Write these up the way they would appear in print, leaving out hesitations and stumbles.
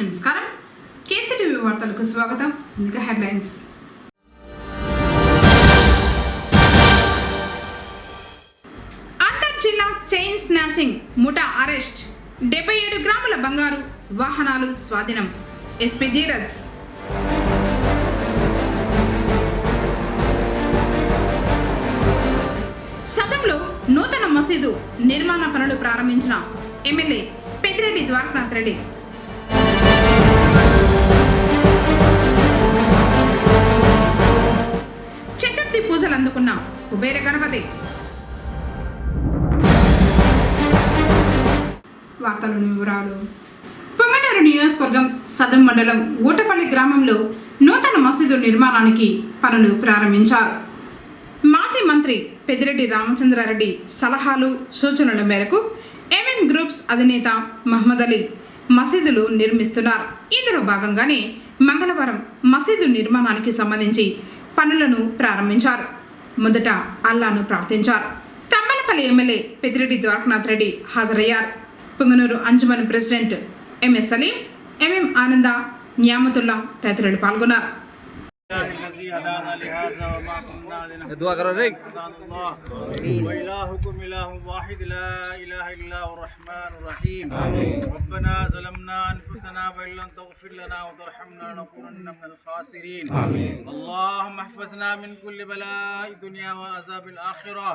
నమస్కారం. కేసీటీవీ వార్తలకు స్వాగతం. ఇంకా హెడ్లైన్స్. అంతర్ జిల్లా చైన్ స్నాచింగ్ ముఠా అరెస్ట్. 77 గ్రాముల బంగారు, వాహనాలు స్వాధీనం. ఎస్పీ ధీరజ్. సదంలో నూతన మసీదు నిర్మాణ పనులు ప్రారంభించిన ఎమ్మెల్యే పెద్దిరెడ్డి ద్వారకానాథ్ రెడ్డి. చతుర్థి పూజలు అందుకున్న కుబేర గణపతి. వార్తలోని వివరాలు. పొంగనూరు నియోజకవర్గం సదం మండలం ఊటపల్లి గ్రామంలో నూతన మసీదు నిర్మాణానికి పనులు ప్రారంభించారు. మాజీ మంత్రి పెద్దిరెడ్డి రామచంద్రారెడ్డి సలహాలు సూచనల మేరకు ఎంఎం గ్రూప్స్ అధినేత మహమ్మద్ అలీ మసీదులు నిర్మిస్తున్నారు. ఇందులో భాగంగానే మంగళవారం మసీదు నిర్మాణానికి సంబంధించి పనులను ప్రారంభించారు. మొదట అల్లాను ప్రార్థించారు. తమ్మలపల్లి ఎమ్మెల్యే పెద్దిరెడ్డి ద్వారకానాథ్ రెడ్డి హాజరయ్యారు. Punganur Anjuman president MS Saleem, MM Ananda, Nyamatullah తదితరులు పాల్గొన్నారు. दुआ करो रे वइलाहुकुम इलाहुम वाहिद ला इलाहा इल्ला हुवल रहमानुर रहीम रब्बना ज़लमना अनफुसना व इल्लम तगफिर लना व तरहमना लनकूनन्न मिनल खासिरीन अल्लाहुम्मा इहफज़ना मिन कुल्ली बलाइ दुनिया व अज़ाबिल आखिरह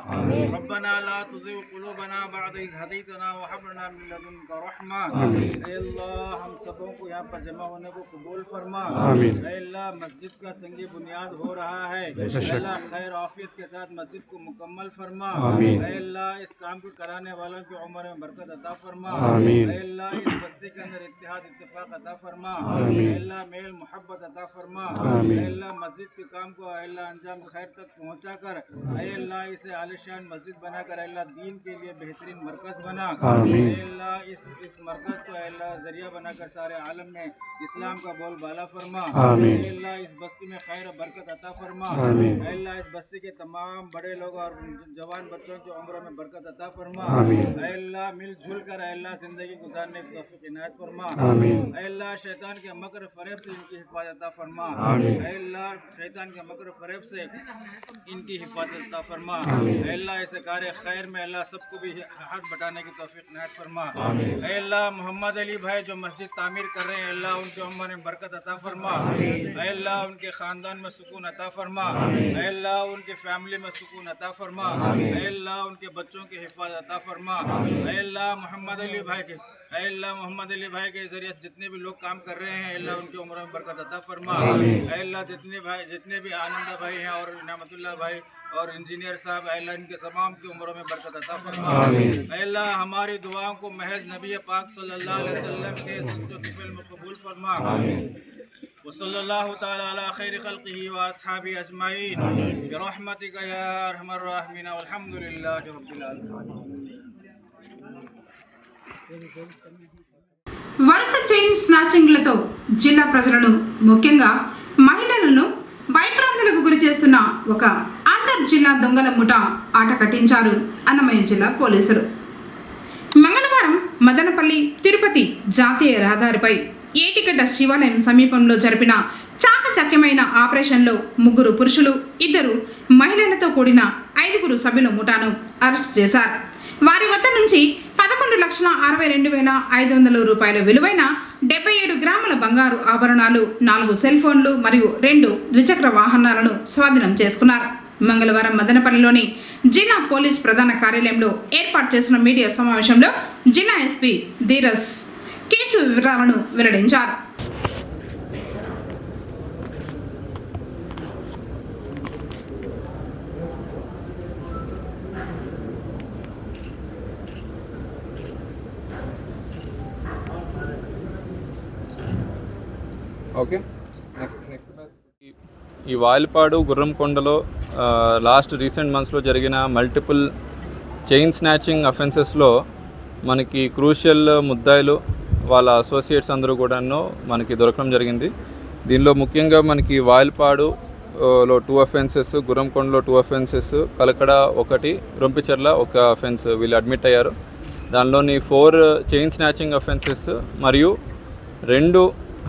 रब्बना ला तुज़िग़ क़ुलूबना बअद इज़ हदैतना व हब लना मिन लदुनका रहमा ऐ अल्लाह हम सबों को यहाँ पर जमा होने को कबूल फरमा। ऐ अल्लाह मस्जिद का संगी बुनियाद हो रहा है, अल्लाह खैर आफियत के साथ मस्जिद को मुकम्मल फरमा। ऐ अल्लाह इस काम को कराने वालों की उम्र में बरकत अता फरमा। ऐ अल्लाह इस बस्ती के अंदर इत्तेहाद इत्तेफाक अता फरमा। ऐ अल्लाह मेल मोहब्बत अता फरमा। ऐ अल्लाह मस्जिद के काम को अल्लाह अंजाम खैर तक पहुँचा कर ऐ अल्लाह इसे आलिशान मस्जिद बनाकर अल्लाह दीन के लिए बेहतरीन मरकज बना। ऐ अल्लाह इस मरकज को अल्लाह जरिया बनाकर सारे आलम में इस्लाम का बोलबाला फरमा। ऐ अल्लाह इस बस्ती में खैर बरकत अता फरमा। अल्लाह इस बस्ती के तमाम बड़े लोग और जवान बच्चों की उम्र में बरकत अता फरमा। अल्लाह मिलजुल कर अल्लाह जिंदगी गुजारने की तौफीक इनायत फरमा। अल्लाह शैतान के मकर फरेब से इनकी हिफाजत अता फरमा। अल्लाह शैतान के मकर फरेब से इनकी हिफाजत अता फरमा। अल्लाह इस कार्य खैर में अल्लाह सबको भी हाथ बटाने की तौफीक इनायत फरमा। अल्लाह मोहम्मद अली भाई जो मस्जिद तामीर कर रहे हैं अल्लाह उनकी उम्र में बरकत अता फरमा। अल्लाह उनके खानदान में सुकून अता फरमा। अल्लाह उनके फैमिली में सुकून अता फरमा। अल्लाह उनके बच्चों की हिफाजत अता फरमा। अल्लाह मोहम्मद अली भाई के जरिए जितने भी लोग काम कर रहे हैं अल्लाह उनकी उम्र में बरकत अता फरमा। अल्लाह जितने भी आनंदा भाई हैं और न्यामतुल्ला भाई और इंजीनियर साहब अल्लाह इनके तमाम की उम्रों में बरकत अता फरमा। अल्लाह हमारी दुआओं को महज नबी पाक सल्लल्लाहु अलैहि वसल्लम के सुन्नत में कबूल फरमा। वसल्लल्लाहु ताला अला खैरि खल्क़िही व अस्हाबिही अजमाईन बिरहमतिका या अरहमर राहिमीन वल्हम्दुलिल्लाहि रब्बिल आलमीन। వరుస చైన్ స్నాచింగ్లతో జిల్లా ప్రజలను ముఖ్యంగా మహిళలను భయభ్రాంతులకు గురి చేస్తున్న ఒక అంతర్ జిల్లా దొంగల ముఠా ఆట కట్టించారు అన్నమయ్య జిల్లా పోలీసులు. మంగళవారం మదనపల్లి తిరుపతి జాతీయ రహదారిపై ఏటిగడ్డ శివాలయం సమీపంలో జరిపిన చాకచక్యమైన ఆపరేషన్లో 3 పురుషులు 2 మహిళలతో కూడిన 5 సభ్యుల ముఠాను అరెస్ట్ చేశారు. వారి వద్ద నుంచి 11,62,500 రూపాయల విలువైన 77 గ్రాముల బంగారు ఆభరణాలు, 4 సెల్ ఫోన్లు మరియు 2 ద్విచక్ర వాహనాలను స్వాధీనం చేసుకున్నారు. మంగళవారం మదనపల్లిలోని జిల్లా పోలీస్ ప్రధాన కార్యాలయంలో ఏర్పాటు చేసిన మీడియా సమావేశంలో జిల్లా ఎస్పీ ధీరజ్ కేసు వివరాలను వెల్లడించారు. ఓకే ఈ వాయిల్పాడు గుర్రంకొండలో లాస్ట్ రీసెంట్ మంత్స్లో జరిగిన మల్టిపుల్ చైన్ స్నాచింగ్ అఫెన్సెస్లో మనకి క్రూషియల్ ముద్దాయిలు వాళ్ళ అసోసియేట్స్ అందరూ కూడాను మనకి దొరకడం జరిగింది. దీనిలో ముఖ్యంగా మనకి వాయిల్పాడులో 2 అఫెన్సెస్, గుర్రంకొండలో 2 అఫెన్సెస్, కలకడ 1, రొంపిచెర్ల 1 అఫెన్స్ వీళ్ళు అడ్మిట్ అయ్యారు. దానిలోని 4 చైన్ స్నాచింగ్ అఫెన్సెస్ మరియు 2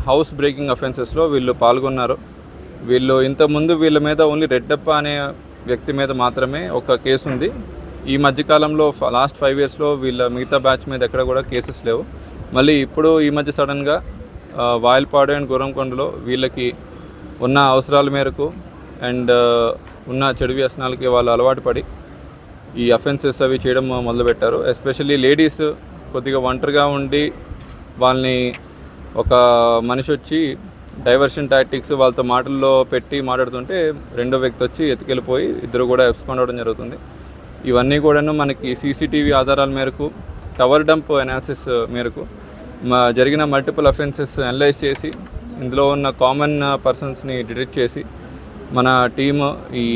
హౌస్ బ్రేకింగ్ అఫెన్సెస్లో వీళ్ళు పాల్గొన్నారు. వీళ్ళు ఇంతకుముందు వీళ్ళ మీద ఓన్లీ రెడ్డప్ప అనే వ్యక్తి మీద మాత్రమే ఒక కేసు ఉంది. ఈ మధ్యకాలంలో లాస్ట్ 5 yearsలో వీళ్ళ మిగతా బ్యాచ్ మీద ఎక్కడ కూడా కేసెస్ లేవు. మళ్ళీ ఇప్పుడు ఈ మధ్య సడన్గా వాయల్పాడు అండ్ గుర్రంకొండలో వీళ్ళకి ఉన్న అవసరాల మేరకు అండ్ ఉన్న చెడు వ్యసనాలకి వాళ్ళు అలవాటు పడి ఈ అఫెన్సెస్ అవి చేయడం మొదలుపెట్టారు. ఎస్పెషల్లీ లేడీస్ కొద్దిగా ఒంటరిగా ఉండి వాళ్ళని ఒక మనిషి వచ్చి డైవర్షన్ టాక్టిక్స్ వాళ్ళతో మాటల్లో పెట్టి మాట్లాడుతుంటే రెండో వ్యక్తి వచ్చి ఎత్తుకెళ్ళిపోయి ఇద్దరు కూడా ఎబ్స్కాండ్ అవ్వడం జరుగుతుంది. ఇవన్నీ కూడాను మనకి సీసీటీవీ ఆధారాల మేరకు టవర్ డంప్ అనాలిసిస్ మేరకు జరిగిన మల్టిపుల్ అఫెన్సెస్ అనలైజ్ చేసి ఇందులో ఉన్న కామన్ పర్సన్స్ని డిటెక్ట్ చేసి మన టీము ఈ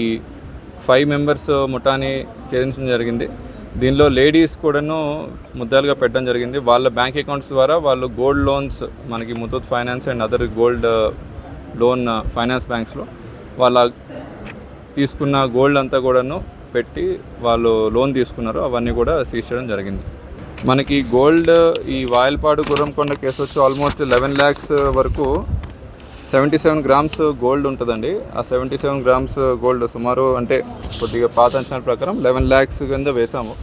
5 members ముఠాని ఛేదించడం జరిగింది. దీనిలో లేడీస్ కూడాను ముద్దాలుగా పెట్టడం జరిగింది. వాళ్ళ బ్యాంక్ అకౌంట్స్ ద్వారా వాళ్ళు గోల్డ్ లోన్స్ మనకి Muthoot finance and other gold loan finance బ్యాంక్స్లో వాళ్ళ తీసుకున్న గోల్డ్ అంతా కూడాను పెట్టి వాళ్ళు లోన్ తీసుకున్నారు. అవన్నీ కూడా సీజ్ చేయడం జరిగింది. మనకి గోల్డ్ ఈ వాయల్పాడు గుర్రంకొండ కేసు వచ్చి ఆల్మోస్ట్ 11 lakhs వరకు 77 grams గోల్డ్ ఉంటుందండి. ఆ 77 grams గోల్డ్ సుమారు అంటే కొద్దిగా పాత అంచనాల ప్రకారం 11 lakhs కింద వేసాము.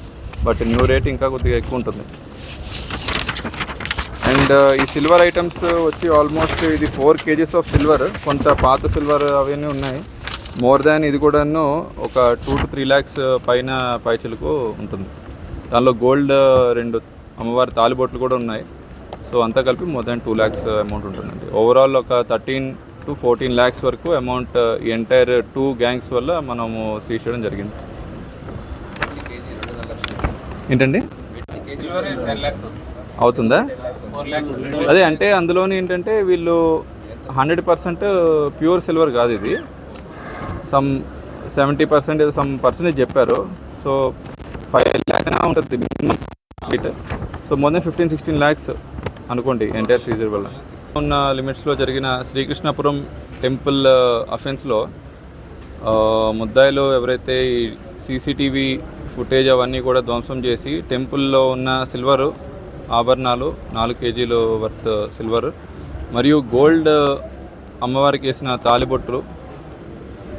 బట్ న్యూ రేట్ ఇంకా కొద్దిగా ఎక్కువ ఉంటుంది. అండ్ ఈ సిల్వర్ ఐటమ్స్ వచ్చి ఆల్మోస్ట్ ఇది 4 kgs ఆఫ్ సిల్వర్, కొంత పాత సిల్వర్ అవన్నీ ఉన్నాయి. మోర్ దాన్ ఇది కూడాను ఒక 2 to 3 lakhs పైన పైచలకు ఉంటుంది. దానిలో గోల్డ్ 2 అమ్మవారి తాలిబొట్లు కూడా ఉన్నాయి. సో అంతా కలిపి మోర్ దాన్ 2 lakhs అమౌంట్ ఉంటుందండి. ఓవరాల్ ఒక 13 to 14 lakhs వరకు అమౌంట్ ఈ ఎంటైర్ 2 gangs వల్ల మనము సీజ్ చేయడం జరిగింది. ఏంటండి అవుతుందా? అదే అంటే అందులోని ఏంటంటే వీళ్ళు 100% ప్యూర్ సిల్వర్ కాదు, ఇది సమ్ 70% ఏదో సమ్ పర్సెంటేజ్ చెప్పారు. సో 5 lakhs ఉంటుంది minimum. So more than 15-16 lakhs అనుకోండి ఎంటైర్ సీజర్ వల్ల. ఉన్న లిమిట్స్లో జరిగిన శ్రీకృష్ణపురం టెంపుల్ అఫెన్స్లో ముద్దాయిలు ఎవరైతే ఈ సీసీటీవీ ఫుటేజ్ అవన్నీ కూడా ధ్వంసం చేసి టెంపుల్లో ఉన్న సిల్వరు ఆభరణాలు 4 kgs వర్త్ సిల్వర్ మరియు గోల్డ్ అమ్మవారికి వేసిన తాలిబొట్లు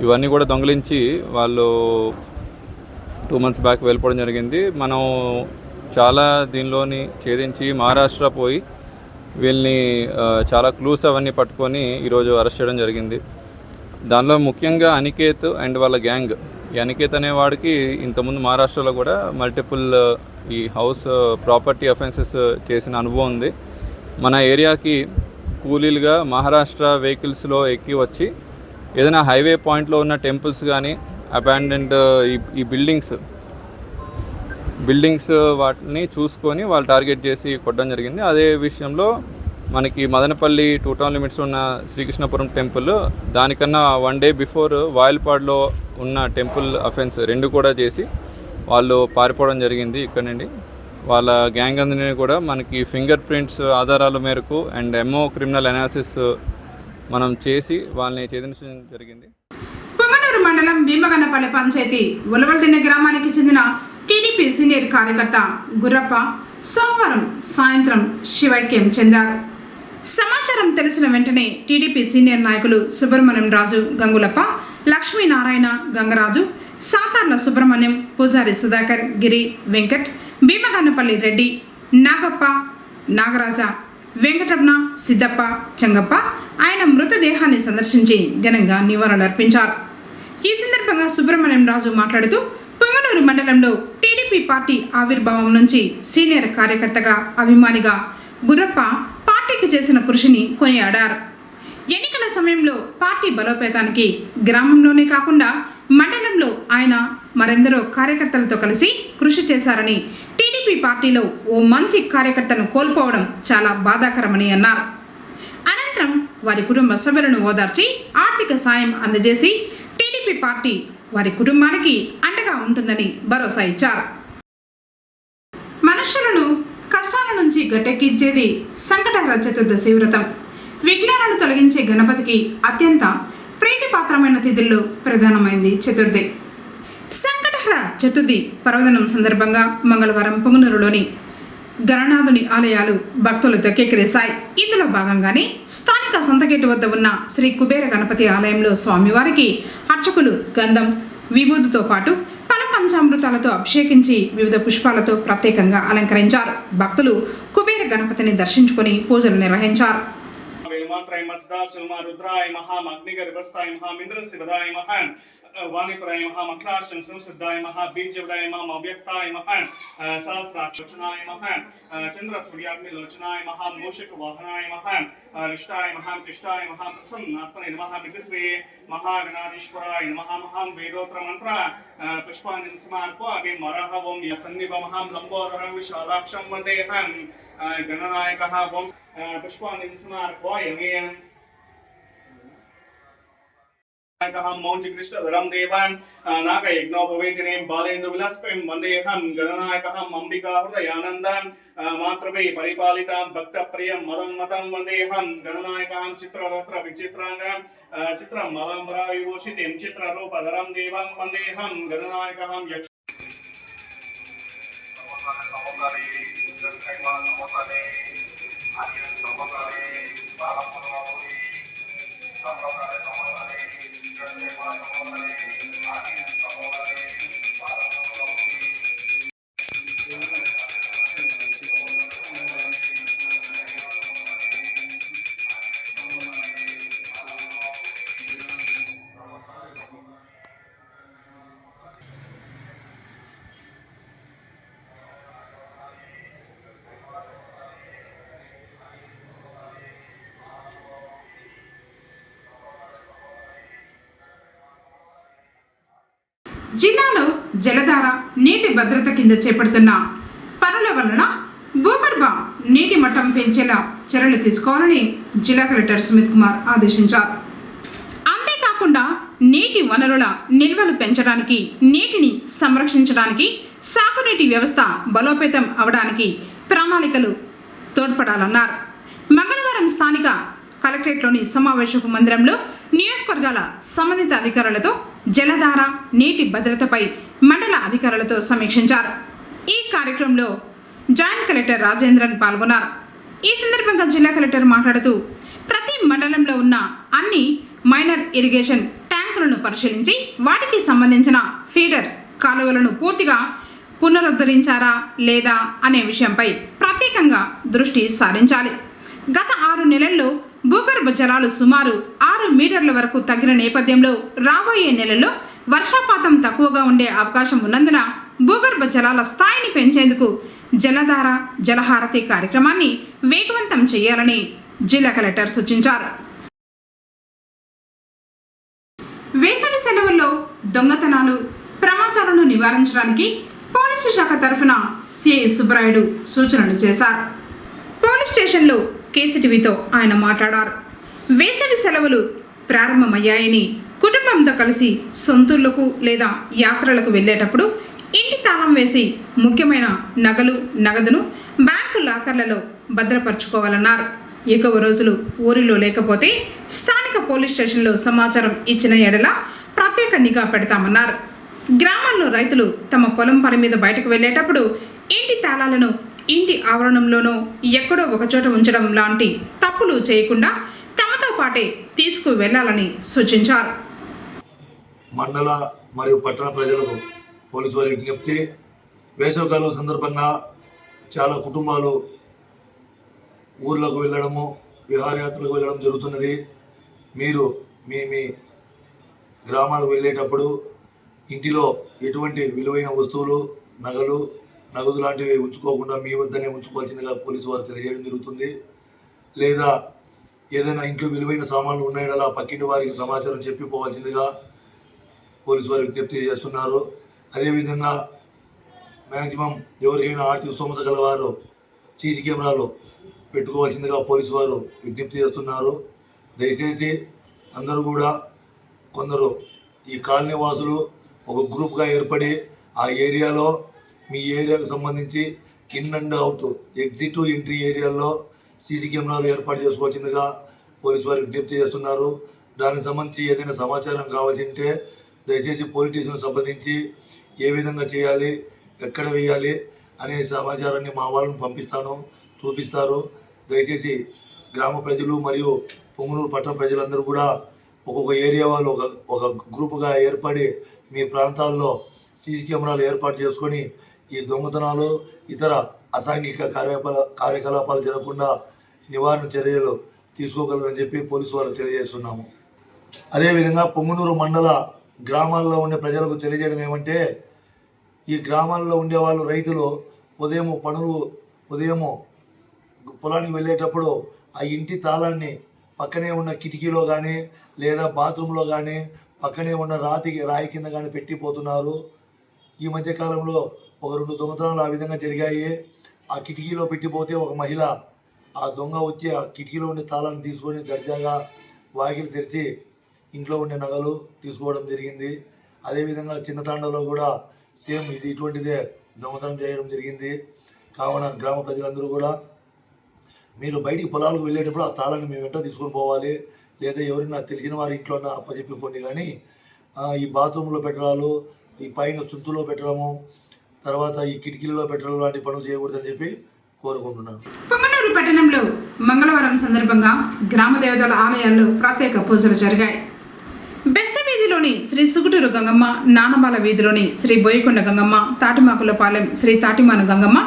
ఇవన్నీ కూడా దొంగిలించి వాళ్ళు 2 months బ్యాక్ వెళ్ళిపోవడం జరిగింది. మనం చాలా దీనిలోని ఛేదించి మహారాష్ట్ర పోయి వీళ్ళని చాలా క్లూస్ అవన్నీ పట్టుకొని ఈరోజు అరెస్ట్ చేయడం జరిగింది. దానిలో ముఖ్యంగా అనికేత్ అండ్ వాళ్ళ గ్యాంగ్. ఈ అనికేత్ అనేవాడికి ఇంతకుముందు మహారాష్ట్రలో కూడా మల్టిపుల్ ఈ హౌస్ ప్రాపర్టీ అఫెన్సెస్ చేసిన అనుభవం ఉంది. మన ఏరియాకి కూలీలుగా మహారాష్ట్ర వెహికల్స్లో ఎక్కి వచ్చి ఏదైనా హైవే పాయింట్లో ఉన్న టెంపుల్స్ కానీ అబాండెండ్ ఈ బిల్డింగ్స్ వాటిని చూసుకొని వాళ్ళు టార్గెట్ చేసి కొట్టడం జరిగింది. అదే విషయంలో మనకి మదనపల్లి 2 town లిమిట్స్ ఉన్న శ్రీకృష్ణపురం టెంపుల్ దానికన్నా 1 day బిఫోర్ వాయల్పాడులో ఉన్న టెంపుల్ అఫెన్స్ 2 కూడా చేసి వాళ్ళు పారిపోవడం జరిగింది. ఇక్కడ నుండి వాళ్ళ గ్యాంగ్ అందరినీ కూడా మనకి ఫింగర్ ప్రింట్స్ ఆధారాల మేరకు అండ్ ఎంఓ క్రిమినల్ అనాలిసిస్ మనం చేసి వాళ్ళని ఛేదించడం జరిగింది. పొంగనూరు మండలం భీమగన్నపల్లి పంచాయతీ ఉలవల్దిన్నె గ్రామానికి చెందిన టీడీపీ సీనియర్ కార్యకర్త గుర్రప్ప సోమవారం సాయంత్రం శివైక్యం చెందారు. సమాచారం తెలిసిన వెంటనే టీడీపీ సీనియర్ నాయకులు సుబ్రహ్మణ్యం రాజు గంగులప్ప, లక్ష్మీనారాయణ గంగరాజు, సాతార్ల సుబ్రహ్మణ్యం, పూజారి సుధాకర్, గిరి, వెంకట్, భీమగన్నపల్లి రెడ్డి, నాగప్ప, నాగరాజ, వెంకటరమణ, సిద్దప్ప, చంగప్ప ఆయన మృతదేహాన్ని సందర్శించి ఘనంగా నివాళులర్పించారు. ఈ సందర్భంగా సుబ్రహ్మణ్యం రాజు మాట్లాడుతూ పొంగనూరు మండలంలో టీడీపీ పార్టీ ఆవిర్భావం నుంచి సీనియర్ కార్యకర్తగా, అభిమానిగా గుర్రప్ప పార్టీకి చేసిన కృషిని కొనియాడారు. ఎన్నికల సమయంలో పార్టీ బలోపేతానికి గ్రామంలోనే కాకుండా మండలంలో ఆయన మరెందరో కార్యకర్తలతో కలిసి కృషి చేశారని, టీడీపీ పార్టీలో ఓ మంచి కార్యకర్తను కోల్పోవడం చాలా బాధాకరమని అన్నారు. అనంతరం వారి కుటుంబ సభ్యులను ఓదార్చి ఆర్థిక సాయం అందజేసి టీడీపీ పార్టీ వారి కుటుంబానికి అండగా ఉంటుందని భరోసా ఇచ్చారు. మనుషులను కష్టాల నుంచి గట్టెక్కించేది సంకటహర చతుర్దశి వ్రతం. విఘ్నాలను తొలగించే గణపతికి అత్యంత ప్రీతిపాత్రమైన తిథుల్లో ప్రధానమైంది చతుర్థి. సంకటహర చతుర్థి పర్వదినం సందర్భంగా మంగళవారం పొంగనూరులోని గణనాథుని ఆలయాలు భక్తులతో కిక్కిరిశాయి. ఇందులో భాగంగానే స్థానిక సంతగేటు వద్ద ఉన్న శ్రీ కుబేర గణపతి ఆలయంలో స్వామివారికి అర్చకులు గంధం విభూతితో పాటు పంచామృతాలతో అభిషేకించి వివిధ పుష్పాలతో ప్రత్యేకంగా అలంకరించారు. భక్తులు కుబేర గణపతిని దర్శించుకుని పూజలు నిర్వహించారు. वाणीपराय महामक्लाशं संसिद्धाय महाबीजवडाय महाव्यक्ताय महान सहस्राक्षनाय महान चंद्र सूर्याग्निलोचनाय महामूषक वाहनाय महान रिष्टाय महातिष्ठाय महाप्रसन्नात्मने नमः मित्रश्री महागणाधीश्वराय नमः महां वेदोत्र मंत्र पुष्पाणि समर्पयामि मरः ओम यसन्निभ महां लंबोदरं विशालाक्षं वन्देहं गणनायकः ओम पुष्पाणि समर्पयामि मौंजिकृष्णधरं देवान् नागयज्ञोपवेदिनीं बालेन्दु विलस्पतिं वन्देहं गणनायकः अंबिका हृदयानन्दं मातृभि परिपालितां भक्तप्रियं मदन्मतं वन्देहं गणनायकः चित्ररत्न विचित्राङ्गं चित्रमलम्बरा विभूषितिं चित्ररूपधरं देवं वन्देहं गणनायकः यक्ष జిల్లాలో జలధార నీటి భద్రత కింద చేపడుతున్న పనుల వలన భూగర్భ నీటి మట్టం పెంచేలా చర్యలు తీసుకోవాలని జిల్లా కలెక్టర్ సుమిత్ కుమార్ ఆదేశించారు. అంతేకాకుండా నీటి వనరుల నిల్వలు పెంచడానికి, నీటిని సంరక్షించడానికి, సాగునీటి వ్యవస్థ బలోపేతం అవడానికి ప్రణాళికలు తోడ్పడాలన్నారు. మంగళవారం స్థానిక కలెక్టరేట్లోని సమావేశపు మందిరంలో నియోజకవర్గాల సంబంధిత అధికారులతో జలధార నీటి భద్రతపై మండల అధికారులతో సమీక్షించారు. ఈ కార్యక్రమంలో జాయింట్ కలెక్టర్ రాజేంద్రన్ పాల్గొన్నారు. ఈ సందర్భంగా జిల్లా కలెక్టర్ మాట్లాడుతూ ప్రతి మండలంలో ఉన్న అన్ని మైనర్ ఇరిగేషన్ ట్యాంకులను పరిశీలించి వాటికి సంబంధించిన ఫీడర్ కాలువలను పూర్తిగా పునరుద్ధరించారా లేదా అనే విషయంపై ప్రత్యేకంగా దృష్టి సారించాలి. గత 6 నెలల్లో భూగర్భ జలాలు సుమారు 6 మీటర్ల వరకు తగ్గిన నేపథ్యంలో రాబోయే నెలల్లో వర్షపాతం తక్కువగా ఉండే అవకాశం ఉన్నందున భూగర్భ జలాల స్థాయిని పెంచేందుకు జలధార జలహారతి కార్యక్రమాన్ని వేగవంతం చేయాలని జిల్లా కలెక్టర్ సూచించారు. వేసవి సెలవుల్లో దొంగతనాలు, ప్రమాదాలను నివారించడానికి పోలీసు శాఖ తరఫున సిఐ సుబ్బరాయుడు సూచనలు చేశారు. పోలీస్ స్టేషన్లో కేసీటీవీతో ఆయన మాట్లాడారు. వేసవి సెలవులు ప్రారంభమయ్యాయని కుటుంబంతో కలిసి సొంతూళ్లకు లేదా యాత్రలకు వెళ్ళేటప్పుడు ఇంటి తాళం వేసి ముఖ్యమైన నగలు, నగదును బ్యాంకు లాకర్లలో భద్రపరచుకోవాలన్నారు. ఎక్కువ రోజులు ఊరిలో లేకపోతే స్థానిక పోలీస్ స్టేషన్లో సమాచారం ఇచ్చిన ఎడల ప్రత్యేక నిఘా పెడతామన్నారు. గ్రామాల్లో రైతులు తమ పొలం పని మీద బయటకు వెళ్ళేటప్పుడు ఇంటి తాళాలను ఇంటి ఆవరణంలోనో ఎక్కడో ఒకచోట ఉంచడం లాంటి తప్పులు చేయకుండా తమతో పాటే తీసుకు వెళ్లాలని సూచించారు. మండల మరియు పట్టణ ప్రజలకు పోలీసు వారి విజ్ఞప్తి, వేసవికాలం సందర్భంగా చాలా కుటుంబాలు ఊర్లకు వెళ్ళడము, విహారయాత్రలకు వెళ్ళడం జరుగుతున్నది. మీరు మీ గ్రామాలకు వెళ్ళేటప్పుడు ఇంటిలో ఎటువంటి విలువైన వస్తువులు, నగదు లాంటివి ఉంచుకోకుండా మీ వద్దనే ఉంచుకోవాల్సిందిగా పోలీసు వారు తెలియజేయడం జరుగుతుంది. లేదా ఏదైనా ఇంట్లో విలువైన సామాన్లు ఉన్నాయో పక్కింటి వారికి సమాచారం చెప్పిపోవాల్సిందిగా పోలీసు వారు విజ్ఞప్తి చేస్తున్నారు. అదేవిధంగా మ్యాక్సిమం ఎవరికైనా ఆర్థిక స్తోమత గలవారు సీసీ కెమెరాలు పెట్టుకోవాల్సిందిగా పోలీసు వారు విజ్ఞప్తి చేస్తున్నారు. దయచేసి అందరూ కూడా, కొందరు ఈ కాలనీ వాసులు ఒక గ్రూప్గా ఏర్పడి ఆ ఏరియాలో మీ ఏరియాకు సంబంధించి in and out, exit, entry ఏరియాల్లో సీసీ కెమెరాలు ఏర్పాటు చేసుకోవాల్సిందిగా పోలీసు వారు విజ్ఞప్తి చేస్తున్నారు. దానికి సంబంధించి ఏదైనా సమాచారం కావాల్సింటే దయచేసి పోలీస్ స్టేషన్ సంప్రదించి ఏ విధంగా చేయాలి, ఎక్కడ వేయాలి అనే సమాచారాన్ని మా వాళ్ళని పంపిస్తాను, చూపిస్తారు. దయచేసి గ్రామ ప్రజలు మరియు పొంగనూరు పట్టణ ప్రజలందరూ కూడా ఒక్కొక్క ఏరియా వాళ్ళు ఒక గ్రూపుగా ఏర్పడి మీ ప్రాంతాల్లో సీసీ కెమెరాలు ఏర్పాటు చేసుకొని ఈ దొంగతనాలు ఇతర అసాంఘిక కార్యకలాపాలు జరగకుండా నివారణ చర్యలు తీసుకోగలరని చెప్పి పోలీసు వారు తెలియజేస్తున్నాము. అదేవిధంగా పొంగనూరు మండల గ్రామాల్లో ఉండే ప్రజలకు తెలియజేయడం ఏమంటే, ఈ గ్రామాల్లో ఉండే వాళ్ళు రైతులు ఉదయం పొలానికి వెళ్ళేటప్పుడు ఆ ఇంటి తాళాన్ని పక్కనే ఉన్న కిటికీలో కానీ లేదా బాత్రూంలో కానీ పక్కనే ఉన్న రాయి కింద కానీ పెట్టిపోతున్నారు. ఈ మధ్య కాలంలో 1-2 దొంగతనాలు ఆ విధంగా జరిగాయి. ఆ కిటికీలో పెట్టిపోతే ఒక మహిళ ఆ దొంగ వచ్చి ఆ కిటికీలో ఉండే తాళాన్ని తీసుకొని దర్జాగా వాకిలి తెరిచి ఇంట్లో ఉండే నగలు తీసుకోవడం జరిగింది. అదేవిధంగా చిన్నతాండలో కూడా సేమ్ ఇటువంటిదే దొంగతనం చేయడం జరిగింది. కావున గ్రామ ప్రజలందరూ కూడా మీరు బయటికి పొలాలకు వెళ్ళేటప్పుడు ఆ తాళాన్ని మేము వెంట తీసుకొని పోవాలి, లేదా ఎవరైనా తెలిసిన వారి ఇంట్లో అప్పచెప్పిపోండి. కానీ ఈ బాత్రూంలో పెట్టడాలు, ఈ పైన చుంచులో పెట్టడము, తర్వాత ఈ కిటికీలలో పెట్టడం లాంటి పనులు చేయకూడదని చెప్పి కోరుకుంటున్నాను. పొంగనూరు పట్టణంలో మంగళవారం సందర్భంగా గ్రామ దేవతల ఆలయాల్లో ప్రత్యేక పూజలు జరిగాయి. బెస్త వీధిలోని శ్రీ సుగుటూరు గంగమ్మ, నానబాల వీధిలోని శ్రీ బోయకొండ గంగమ్మ, తాటిమాకులపాలెం శ్రీ తాటిమాను గంగమ్మ,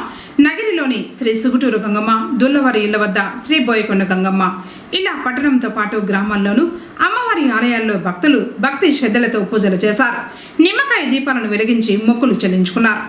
నగిరిలోని శ్రీ సుగుటూరు గంగమ్మ, దుల్లవారి ఇళ్ల వద్ద శ్రీ బోయకొండ గంగమ్మ, ఇలా పట్టణంతో పాటు గ్రామాల్లోనూ అమ్మవారి ఆలయాల్లో భక్తులు భక్తి శ్రద్ధలతో పూజలు చేశారు. నిమ్మకాయ దీపాలను వెలిగించి మొక్కులు చెల్లించుకున్నారు.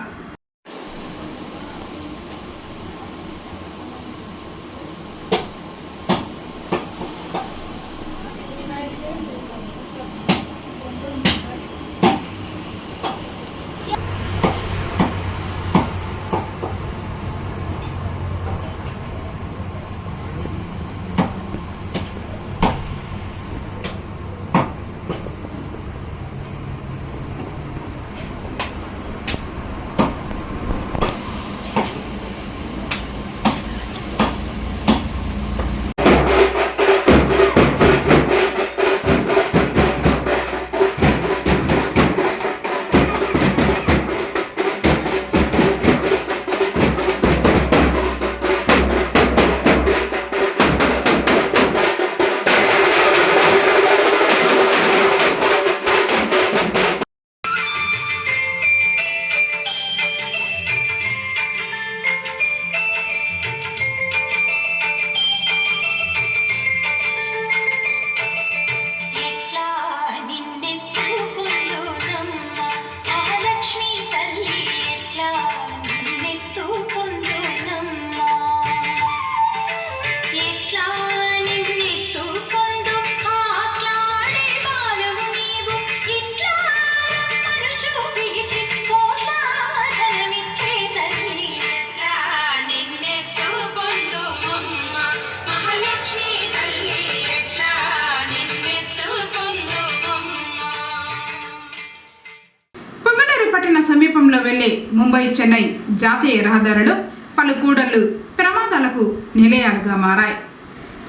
సమీపంలో వెళ్లే ముంబై చెన్నై జాతీయ రహదారిలో పలు కూడళ్లు ప్రమాదాలకు నిలయాలుగా మారాయి.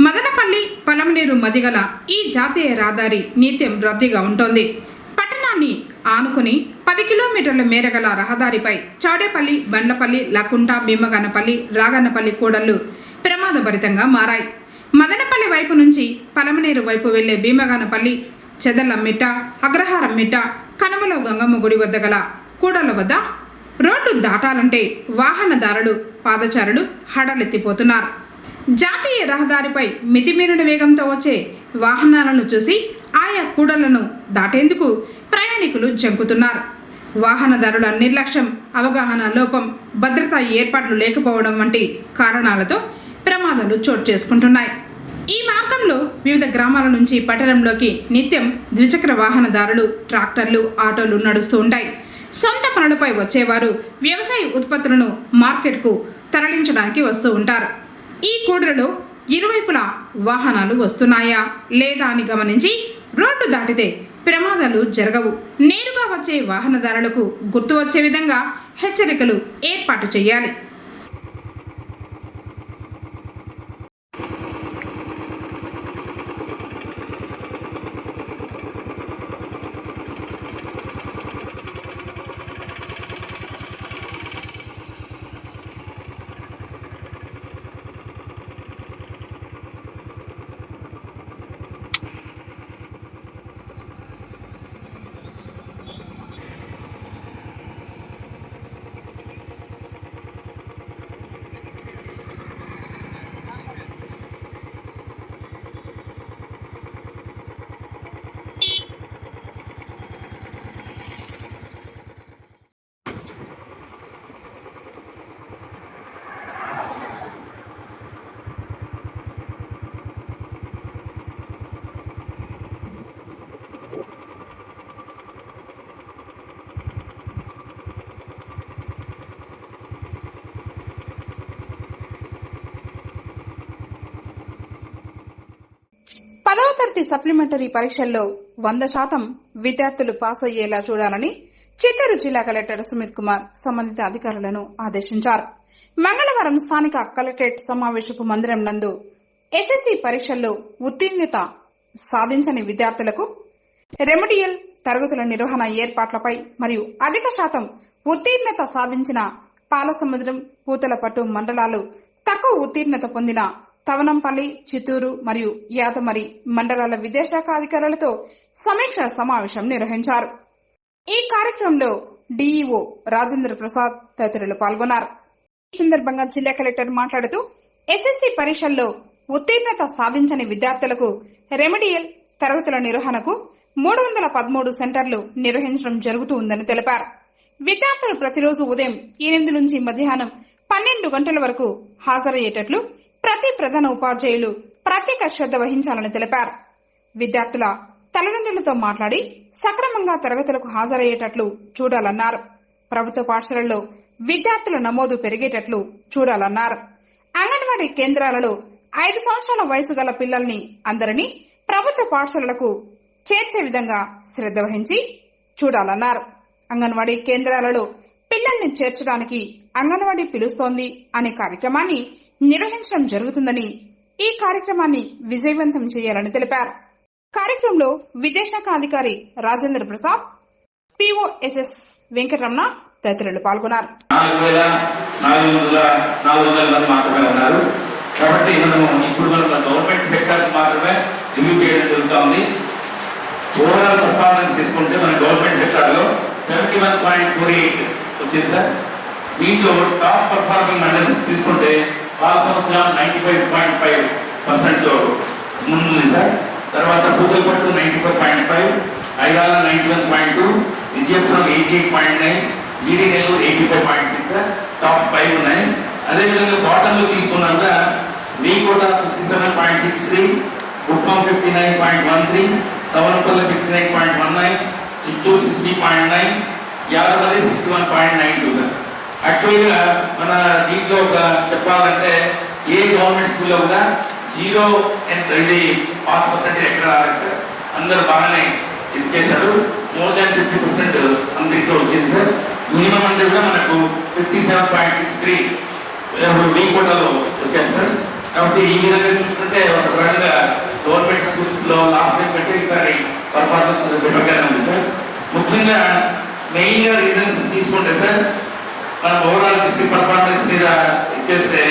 మదనపల్లి పలమనేరు మదిగల ఈ జాతీయ రహదారి నిత్యం రద్దీగా ఉంటోంది. పట్టణాన్ని ఆనుకుని 10 కిలోమీటర్ల మేరగల రహదారిపై చౌడేపల్లి, బండ్లపల్లి, లకుంట, భీమగన్నపల్లి, రాగన్నపల్లి కూడళ్లు ప్రమాదభరితంగా మారాయి. మదనపల్లి వైపు నుంచి పలమనేరు వైపు వెళ్లే భీమగన్నపల్లి, చెదలమ్మిట్ట, అగ్రహారం మిట్ట, కనుమలో గంగమ్మ గుడి వద్ద గల కూడళ్ల వద్ద రోడ్డు దాటాలంటే వాహనదారులు, పాదచారులు హడలెత్తిపోతున్నారు. జాతీయ రహదారిపై మితిమీరిన వేగంతో వచ్చే వాహనాలను చూసి ఆయా కూడళ్లను దాటేందుకు ప్రయాణికులు జంకుతున్నారు. వాహనదారుల నిర్లక్ష్యం, అవగాహన లోపం, భద్రతా ఏర్పాట్లు లేకపోవడం వంటి కారణాలతో ప్రమాదాలు చోటు చేసుకుంటున్నాయి. ఈ మార్గంలో వివిధ గ్రామాల నుంచి పట్టణంలోకి నిత్యం ద్విచక్ర వాహనదారులు, ట్రాక్టర్లు, ఆటోలు నడుస్తూ ఉంటాయి. సొంత పనులపై వచ్చేవారు వ్యవసాయ ఉత్పత్తులను మార్కెట్కు తరలించడానికి వస్తూ ఉంటారు. ఈ కూడలిలో ఇరువైపులా వాహనాలు వస్తున్నాయా లేదా అని గమనించి రోడ్డు దాటితే ప్రమాదాలు జరగవు. నేరుగా వచ్చే వాహనదారులకు గుర్తు వచ్చే విధంగా హెచ్చరికలు ఏర్పాటు చేయాలి. 10వ తరగతి సప్లిమెంటరీ పరీక్షల్లో 100% విద్యార్థులు పాస్ అయ్యేలా చూడాలని చిత్తూరు జిల్లా కలెక్టర్ సుమిత్ కుమార్ సంబంధిత అధికారులను ఆదేశించారు. మంగళవారం స్థానిక కలెక్టరేట్ సమావేశపు మందిరం నందు ఎస్ఎస్సీ పరీక్షల్లో ఉత్తీర్ణత సాధించని విద్యార్థులకు రెమెడియల్ తరగతుల నిర్వహణ ఏర్పాట్లపై మరియు అధిక శాతం ఉత్తీర్ణత సాధించిన పాలసముద్రం, పూతలపట్టు మండలాలు, తక్కువ ఉత్తీర్ణత పొందిన తవనంపల్లి, చిత్తూరు మరియు యాదమరి మండలాల విద్యాశాఖ అధికారులతో సమీక్ష సమావేశం నిర్వహించారు. ఈ కార్యక్రమంలో డీఈఓ రాజేంద్ర ప్రసాద్ తదితరులు పాల్గొన్నారు. ఈ సందర్భంగా జిల్లా కలెక్టర్ మాట్లాడుతూ ఎస్ఎస్సీ పరీక్షల్లో ఉత్తీర్ణత సాధించని విద్యార్థులకు రెమెడియల్ తరగతుల నిర్వహణకు 313 సెంటర్లు నిర్వహించడం జరుగుతుందని తెలిపారు. విద్యార్థులు ప్రతిరోజు ఉదయం 8 నుంచి మధ్యాహ్నం 12 గంటల వరకు హాజరయ్యేటట్లు ప్రతి ప్రధాన ఉపాధ్యాయులు ప్రత్యేక శ్రద్ధ వహించాలని తెలిపారు. విద్యార్థుల తల్లిదండ్రులతో మాట్లాడి సక్రమంగా తరగతులకు హాజరయ్యేటట్లు చూడాలన్నారు. ప్రభుత్వ పాఠశాలల్లో విద్యార్థుల నమోదు పెరిగేటట్లు చూడాలన్నారు. అంగన్వాడీ కేంద్రాలలో 5 సంవత్సరాల వయసు గల పిల్లల్ని అందరినీ ప్రభుత్వ పాఠశాలలకు చేర్చే విధంగా శ్రద్ధ వహించి చూడాలన్నారు. అంగన్వాడీ కేంద్రాలలో పిల్లల్ని చేర్చడానికి అంగన్వాడీ పిలుస్తోంది అనే కార్యక్రమాన్ని నిర్వహించడం జరుగుతుందని, ఈ కార్యక్రమాన్ని విజయవంతం చేయాలని తెలిపారు. కార్యక్రమంలో విద్యాశాఖ అధికారి రాజేంద్ర ప్రసాద్, పిఓఎస్ఎస్ వెంకటరమణ తదితరులు పాల్గొన్నారు. 4,400 మాత్రమే ఉన్నారు. కాబట్టి ఇప్పుడు మనం గవర్నమెంట్ సెక్టర్ మాత్రమే రివ్యూ చేయడం జరుగుతుంది. ఓవరాల్ పర్ఫార్మెన్స్ తీసుకుంటే మన గవర్నమెంట్ సెక్టర్ లో 71.48 వచ్చింది సార్. దీంట్లో టాప్ పర్ఫార్మింగ్ మండల్స్ తీసుకుంటే పాలసముద్రం 95.5% ముందుంది సార్. తర్వాత పూతలపట్టు 94.5, ఐరాల 91.2, విజయపురం 88.9, జీడీ నెల్లూరు 85.6 సార్. టాప్ 5 ఉన్నాయి. అదేవిధంగా బాటమ్ లో తీసుకున్నాక వీకోట 57.63, కుప్పం 59.13, తవనపల్లి 59.19, చిత్తూరు 60.9, యాదమరి 61.92 సార్. యాక్చువల్గా మన దీంట్లో ఒక చెప్పాలంటే ఏ గవర్నమెంట్ స్కూల్లో కూడా 0 ఇది పాస్ పర్సెంటేజ్ ఎక్కడ రాలేదు సార్. అందరూ బాగానే ఇది చేశారు. మోర్ దాన్ 50% అందరితో వచ్చింది సార్. మినిమం అంటే కూడా మనకు 57.63 వీకోటలో వచ్చారు సార్. కాబట్టి ఈ విధంగా చూసుకుంటే ఒక రకంగా గవర్నమెంట్ స్కూల్స్ లో లాస్ట్ టైం పెట్టి ఈసారి పర్ఫార్మెన్స్ బెటర్గానే ఉంది సార్. ముఖ్యంగా మెయిన్ గా రీజన్స్ తీసుకుంటే సార్, మనం ఓవరాల్ డిస్ట్రిక్ట్ పర్ఫార్మెన్స్ మీద ఇచ్చేస్తే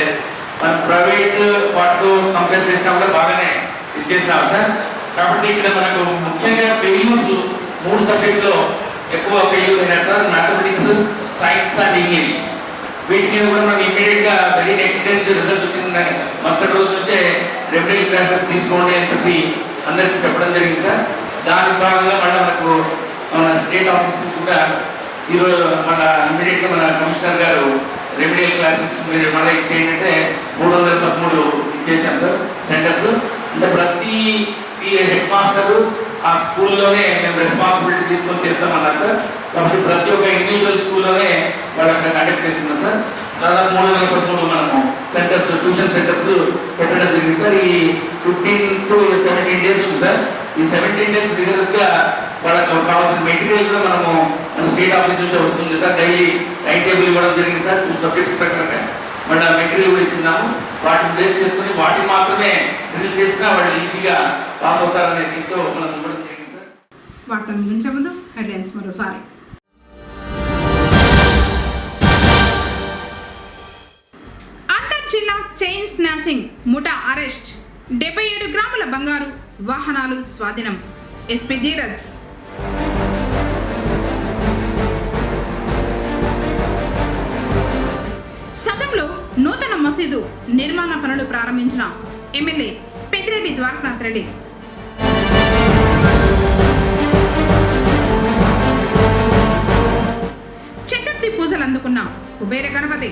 మనం ప్రైవేట్ వాటితో కంపేర్ చేసినా కూడా బాగానే ఇచ్చేసినాం సార్. కాబట్టి ఇక్కడ మనకు ముఖ్యంగా ఫెయిల్యూర్స్ 3 సబ్జెక్టులో ఎక్కువ ఫెయిల్యూర్ అయినారు sir. Mathematics, science and English. వీటి మీద కూడా మనం ఇమీడియట్ గా వెరీ నెక్స్ట్ డే రిజల్ట్ వచ్చిందని మరుసటి రోజు నుంచే రెమెడియల్ క్లాసెస్ తీసుకోండి అని చెప్పి అందరికి చెప్పడం జరిగింది సార్. దాని భాగంగా మళ్ళీ మనకు మన స్టేట్ ఆఫీస్ నుంచి కూడా ఈరోజు మన ఇమీడియట్ గా మన కమిషనర్ గారు రెమెడియల్ క్లాసెస్ మీరు మళ్ళీ ఇచ్చేయండి అంటే 313 ఇచ్చేసాం సార్ సెంటర్స్. అంటే ప్రతి హెడ్ మాస్టర్ ఆ స్కూల్లోనే మేము రెస్పాన్సిబిలిటీ తీసుకొని చేస్తామన్నారు సార్. కాబట్టి ప్రతి ఒక్క ఇండివిజువల్ స్కూల్లోనే వాళ్ళు అక్కడ కండక్ట్ చేస్తున్నాం సార్. దాదాపు 313 మనము సెంటర్స్, ట్యూషన్ సెంటర్స్ పెట్టడం జరిగింది సార్. ఈ 15 to 17 days ఉంది సార్. ఈ 17 days రిగరస్ గా వాళ్ళకి కావాల్సిన మెటీరియల్ కూడా మనము మన స్టేట్ ఆఫీస్ నుంచి వస్తుంది సార్. డైలీ టైం టేబుల్ ఇవ్వడం జరిగింది సార్. 2 సబ్జెక్ట్స్ ప్రకారంగా మన మెటీరియల్ కూడా ఇస్తున్నాము. వాటిని బేస్ చేసుకుని వాటిని మాత్రమే రిలీజ్ చేసినా వాళ్ళు ఈజీగా పాస్ అవుతారనే దీంతో మనం ఇవ్వడం జరిగింది సార్. వార్తలు ముగించే ముందు హెడ్లైన్స్ మరోసారి. అంతర్ జిల్లా చైన్ స్నాచింగ్ ముఠా అరెస్ట్, 77 గ్రాముల బంగారు, వాహనాలు స్వాధీనం. ఎస్పీ ధీరజ్. సదంలో నూతన మసీదు నిర్మాణ పనులు ప్రారంభించిన ఎమ్మెల్యే పెద్దిరెడ్డి ద్వారకానాథ్ రెడ్డి. చతుర్థి పూజలు అందుకున్న కుబేర గణపతి.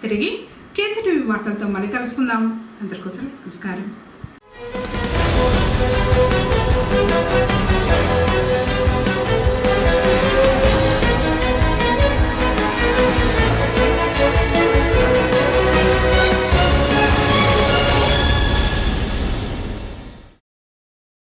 తిరిగి కేసీటీవీ వార్తలతో మళ్ళీ కలుసుకుందాం. అందరికోసం నమస్కారం.